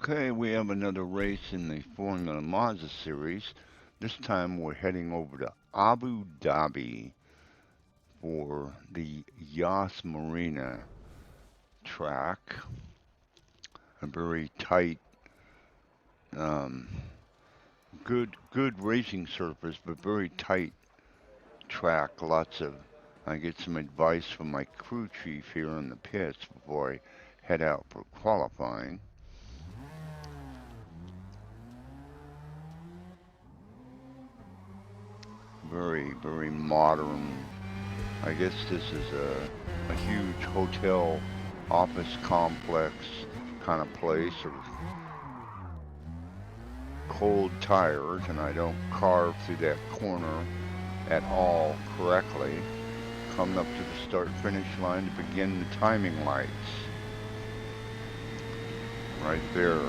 Okay, we have another race in the Formula Mazda series. This time we're heading over to Abu Dhabi for the Yas Marina track. A very tight, um, good racing surface, but very tight track. I get some advice from my crew chief here in the pits before I head out for qualifying. Very modern. I guess this is a huge hotel office complex kind of place, or cold tires, and I don't carve through that corner at all correctly. Coming up to the start finish line to begin the timing lights. Right there.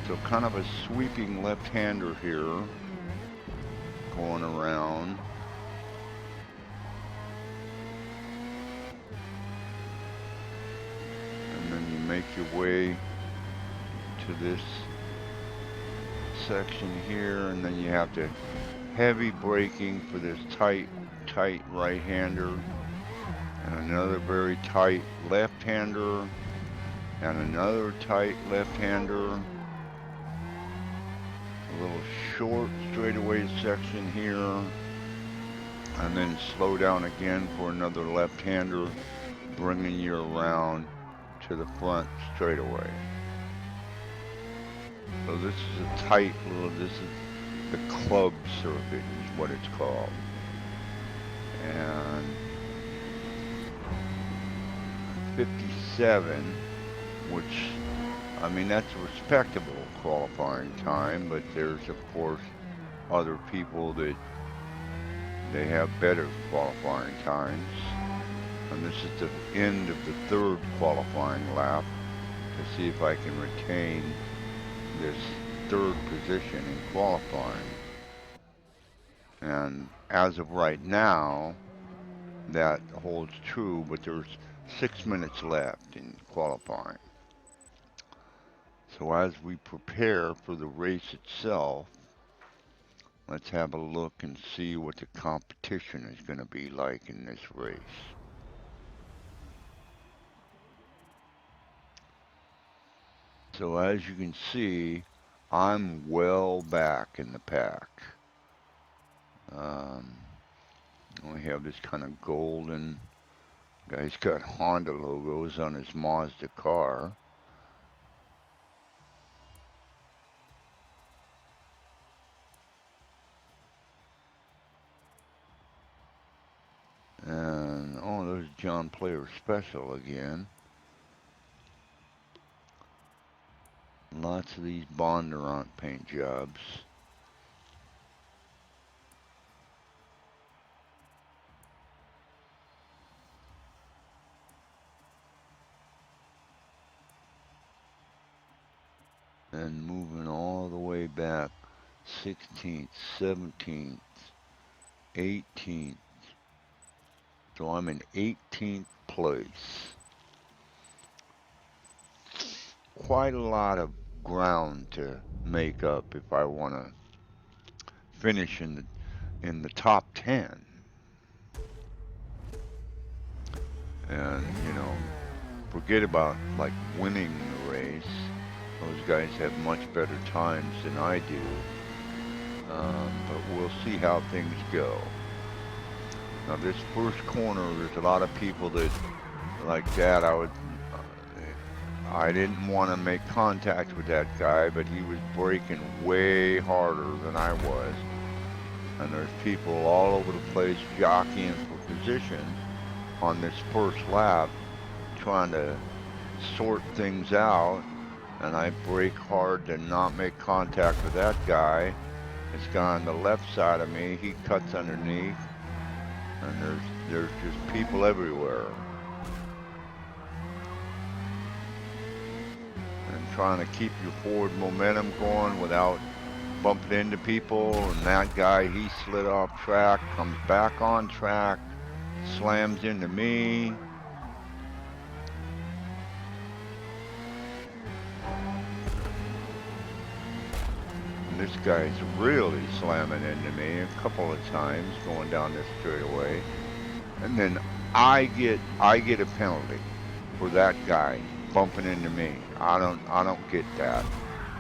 So kind of a sweeping left-hander here, going around. And then you make your way to this section here, and then you have to heavy braking for this tight right-hander, and another very tight left-hander, and another tight left-hander. A little short straightaway section here, and then slow down again for another left-hander, bringing you around to the front straightaway. So this is a tight this is the club circuit is what it's called. And 57, which, I mean, that's a respectable qualifying time, but there's, of course, other people that they have better qualifying times. And this is the end of the third qualifying lap to see if I can retain this third position in qualifying. And as of right now, that holds true, but there's 6 minutes left in qualifying. So as we prepare for the race itself, let's have a look and see what the competition is going to be like in this race. So as you can see, I'm well back in the pack. We have this kind of golden, guy's got Honda logos on his Mazda car. And, oh, there's John Player Special again. Lots of these Bondurant paint jobs. And moving all the way back, 16th, 17th, 18th. So I'm in 18th place. Quite a lot of ground to make up if I want to finish in the top 10. And, you know, forget about like winning the race. Those guys have much better times than I do. But we'll see how things go. Now this first corner, there's a lot of people that like that. I didn't want to make contact with that guy, but he was braking way harder than I was. And there's people all over the place jockeying for position on this first lap, trying to sort things out. And I brake hard to not make contact with that guy. It's gone on the left side of me. He cuts underneath. And there's just people everywhere. And trying to keep your forward momentum going without bumping into people. And that guy, he slid off track, comes back on track, slams into me. This guy's really slamming into me a couple of times going down this straightaway. And then I get a penalty for that guy bumping into me. I don't get that.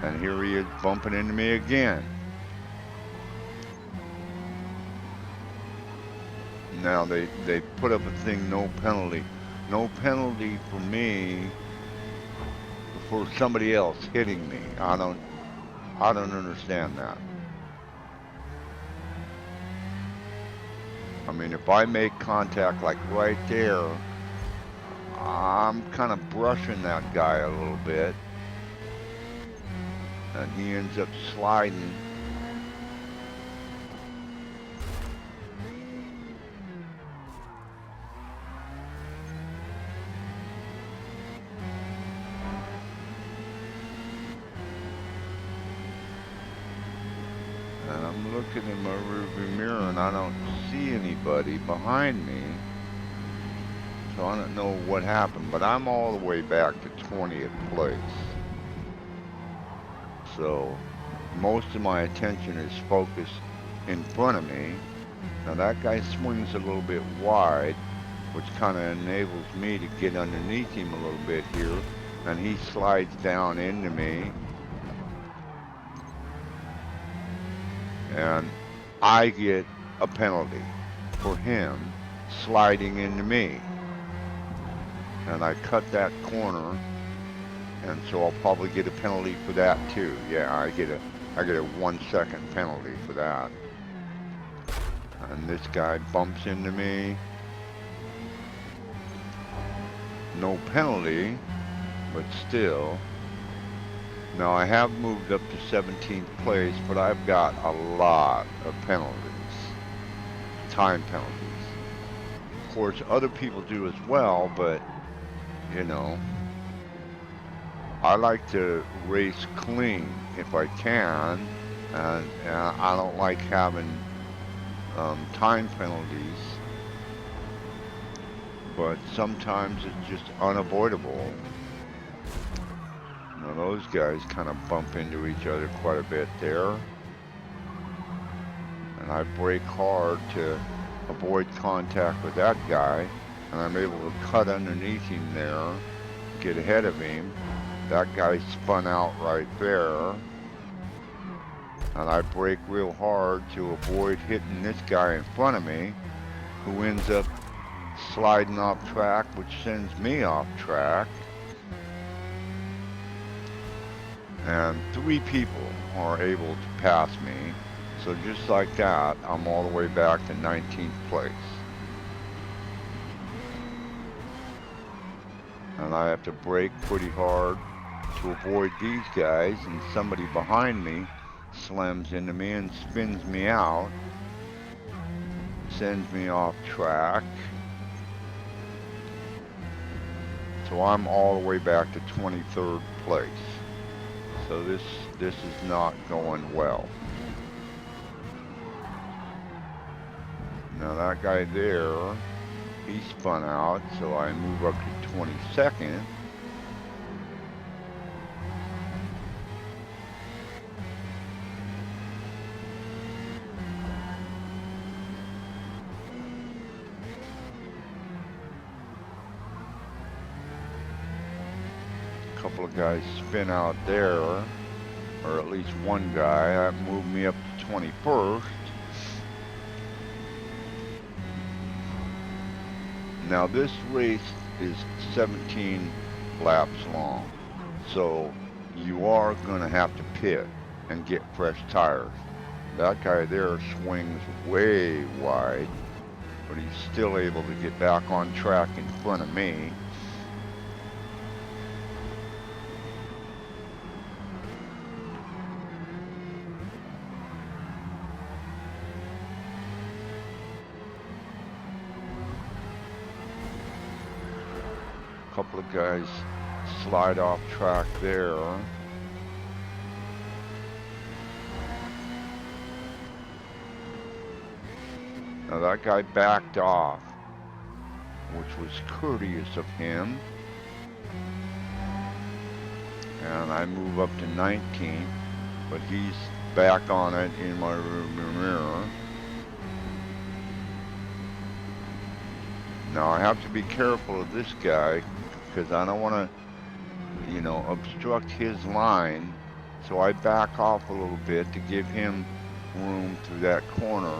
And here he is bumping into me again. Now they put up a thing, no penalty. No penalty for me for somebody else hitting me. I don't understand that. I mean, if I make contact like right there, I'm kind of brushing that guy a little bit, and he ends up sliding. And I'm looking in my rearview mirror and I don't see anybody behind me. So I don't know what happened, but I'm all the way back to 20th place. So most of my attention is focused in front of me. Now that guy swings a little bit wide, which kind of enables me to get underneath him a little bit here. And he slides down into me. And I get a penalty for him sliding into me. And I cut that corner, and so I'll probably get a penalty for that too. Yeah, I get a 1 second penalty for that. And this guy bumps into me. No penalty, but still. Now I have moved up to 17th place, but I've got a lot of penalties, time penalties. Of course, other people do as well, but you know, I like to race clean if I can, and I don't like having time penalties, but sometimes it's just unavoidable. Now those guys kind of bump into each other quite a bit there, and I brake hard to avoid contact with that guy, and I'm able to cut underneath him there, get ahead of him. That guy spun out right there, and I brake real hard to avoid hitting this guy in front of me, who ends up sliding off track, which sends me off track. And 3 people are able to pass me, so just like that, I'm all the way back to 19th place. And I have to brake pretty hard to avoid these guys, and somebody behind me slams into me and spins me out, sends me off track. So I'm all the way back to 23rd place. So this is not going well. Now that guy there, he spun out, so I move up to 22nd. A couple of guys spin out there, or at least one guy. That moved me up to 21st. Now this race is 17 laps long, so you are going to have to pit and get fresh tires. That guy there swings way wide, but he's still able to get back on track in front of me. Couple of guys slide off track there. Now that guy backed off, which was courteous of him. And I move up to 19th, but he's back on it in my rearview mirror. Now I have to be careful of this guy because I don't want to, obstruct his line. So I back off a little bit to give him room through that corner,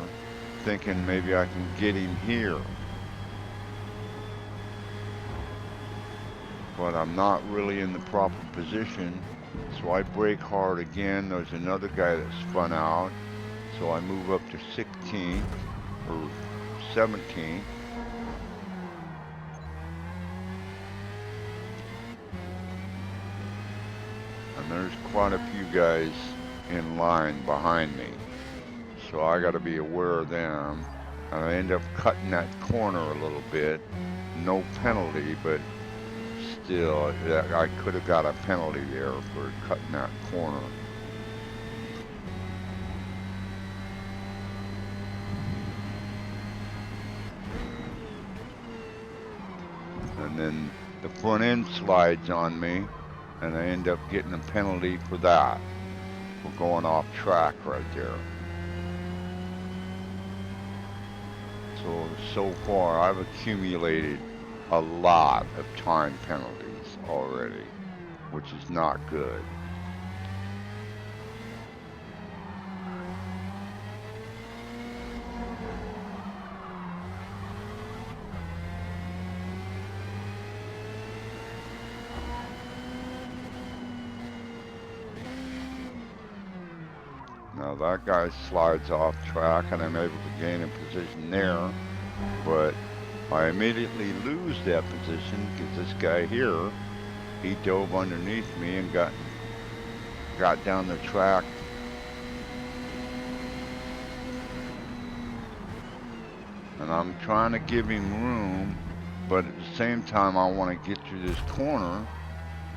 thinking maybe I can get him here. But I'm not really in the proper position, so I brake hard again. There's another guy that spun out, so I move up to 16th or 17th. And there's quite a few guys in line behind me, so I got to be aware of them. And I end up cutting that corner a little bit. No penalty, but still, I could have got a penalty there for cutting that corner. And then the front end slides on me, and I end up getting a penalty for that, for going off track right there. So far I've accumulated a lot of time penalties already, which is not good. Now that guy slides off track and I'm able to gain a position there, but I immediately lose that position because this guy here, he dove underneath me and got down the track. And I'm trying to give him room, but at the same time I want to get through this corner,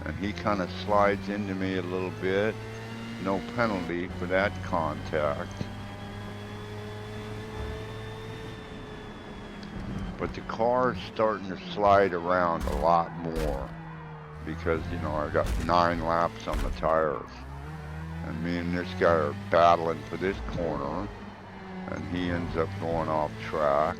and he kind of slides into me a little bit. No penalty for that contact. But the car's starting to slide around a lot more because, I got 9 laps on the tires. And me and this guy are battling for this corner, and he ends up going off track.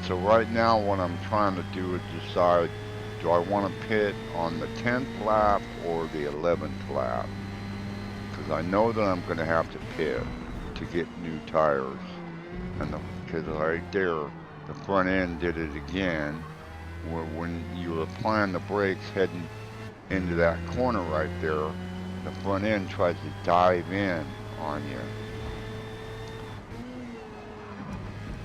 So right now what I'm trying to do is decide, do I want to pit on the 10th lap or the 11th lap? Because I know that I'm going to have to pit to get new tires. And because right there, the front end did it again, where when you were applying the brakes heading into that corner right there, the front end tries to dive in on you.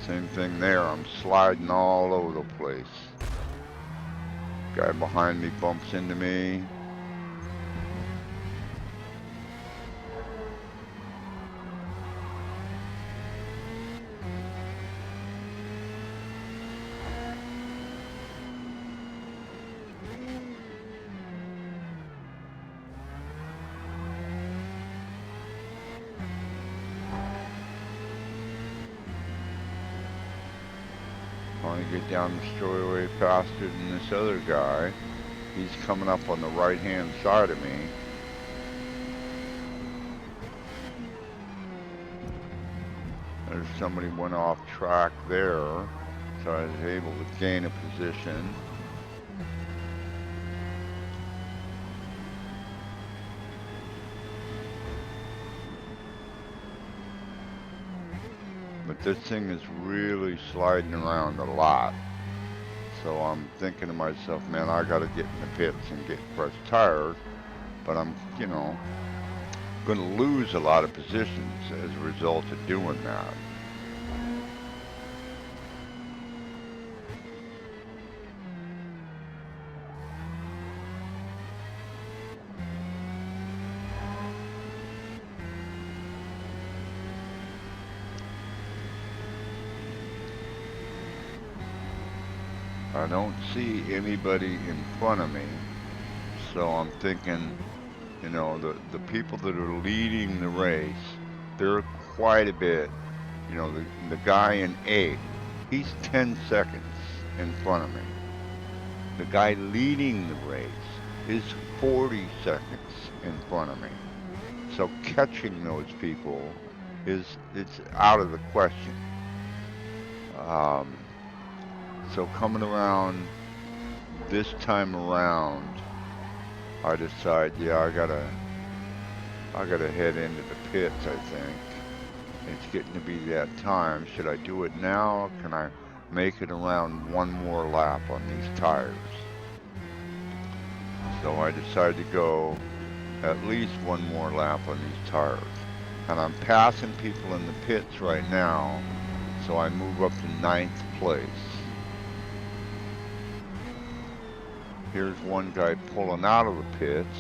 Same thing there, I'm sliding all over the place. Guy behind me bumps into me. I get down the straightaway faster than this other guy. He's coming up on the right hand side of me. There's somebody went off track there, so I was able to gain a position. But this thing is really sliding around a lot. So I'm thinking to myself, man, I gotta get in the pits and get fresh tires. But I'm, gonna lose a lot of positions as a result of doing that. I don't see anybody in front of me, so I'm thinking You know, the people that are leading the race, they're quite a bit. You know, the guy in eighth, he's 10 seconds in front of me. The guy leading the race is 40 seconds in front of me. So catching those people it's out of the question. Um, so coming around this time around, I decide, yeah, I gotta head into the pits. I think it's getting to be that time. Should I do it now? Can I make it around one more lap on these tires? So I decide to go at least one more lap on these tires. And I'm passing people in the pits right now, so I move up to ninth place. Here's one guy pulling out of the pits.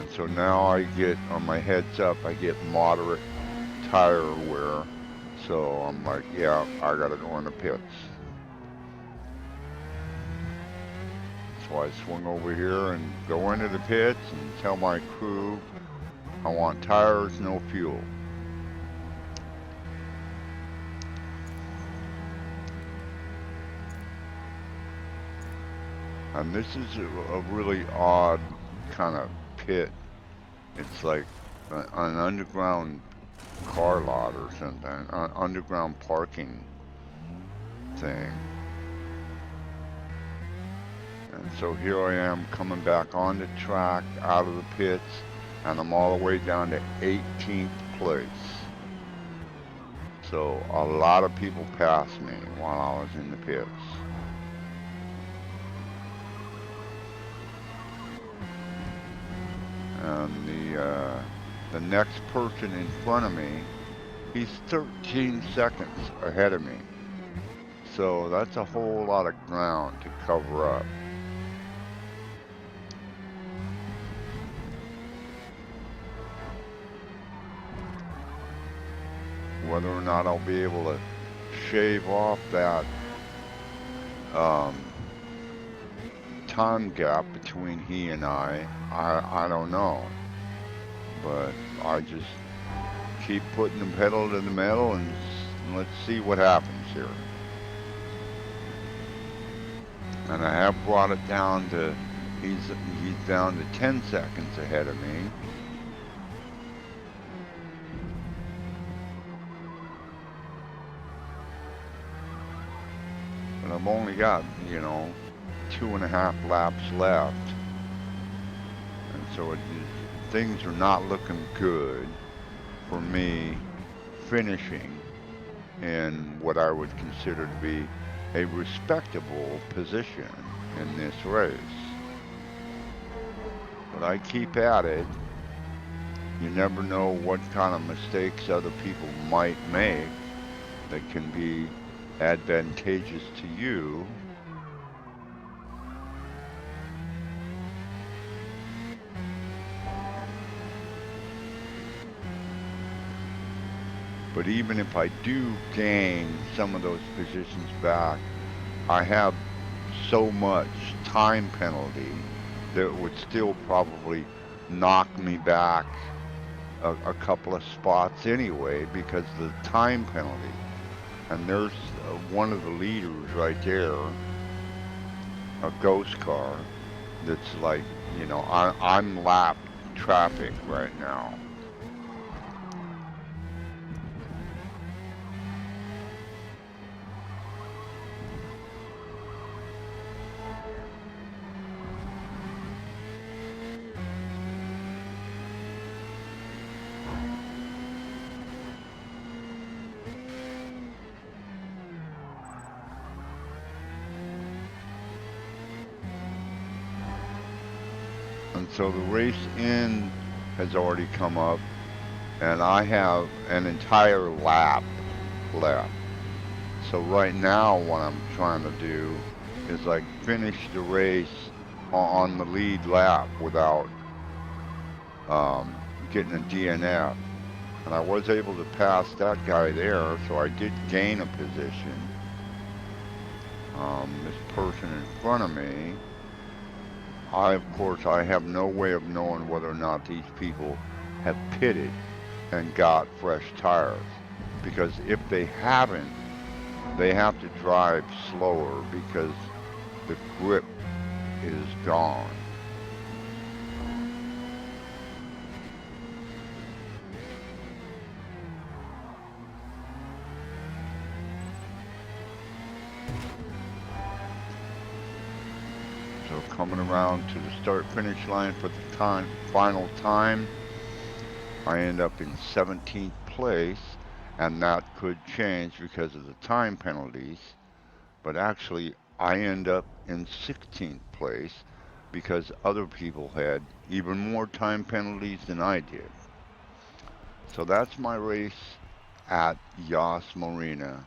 And so now I get, on my heads up, I get moderate tire wear. So I'm like, yeah, I gotta go in the pits. So I swing over here and go into the pits and tell my crew I want tires, no fuel. And this is a really odd kind of pit. It's like an underground car lot or something, an underground parking thing. And so here I am coming back on the track out of the pits, and I'm all the way down to 18th place. So a lot of people passed me while I was in the pits. And the next person in front of me, he's 13 seconds ahead of me. So that's a whole lot of ground to cover up. Whether or not I'll be able to shave off that um, time gap between he and I don't know. But I just keep putting the pedal to the metal and let's see what happens here. And I have brought it down to, he's down to 10 seconds ahead of me. But I've only got, 2.5 laps left. And so things are not looking good for me finishing in what I would consider to be a respectable position in this race. But I keep at it. You never know what kind of mistakes other people might make that can be advantageous to you. But even if I do gain some of those positions back, I have so much time penalty that would still probably knock me back a couple of spots anyway because of the time penalty. And there's one of the leaders right there, a ghost car, that's like, I'm lap traffic right now. And so the race end has already come up. and I have an entire lap left. So right now, what I'm trying to do is like finish the race on the lead lap without getting a DNF. And I was able to pass that guy there, so I did gain a position. This person in front of me, of course, I have no way of knowing whether or not these people have pitted and got fresh tires. Because if they haven't, they have to drive slower because the grip is gone. So coming around to the start finish line for the final time, I end up in 17th place, and that could change because of the time penalties. But actually, I end up in 16th place because other people had even more time penalties than I did. So that's my race at Yas Marina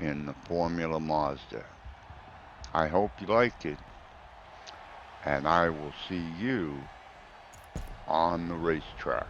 in the Formula Mazda. I hope you liked it, and I will see you on the racetrack.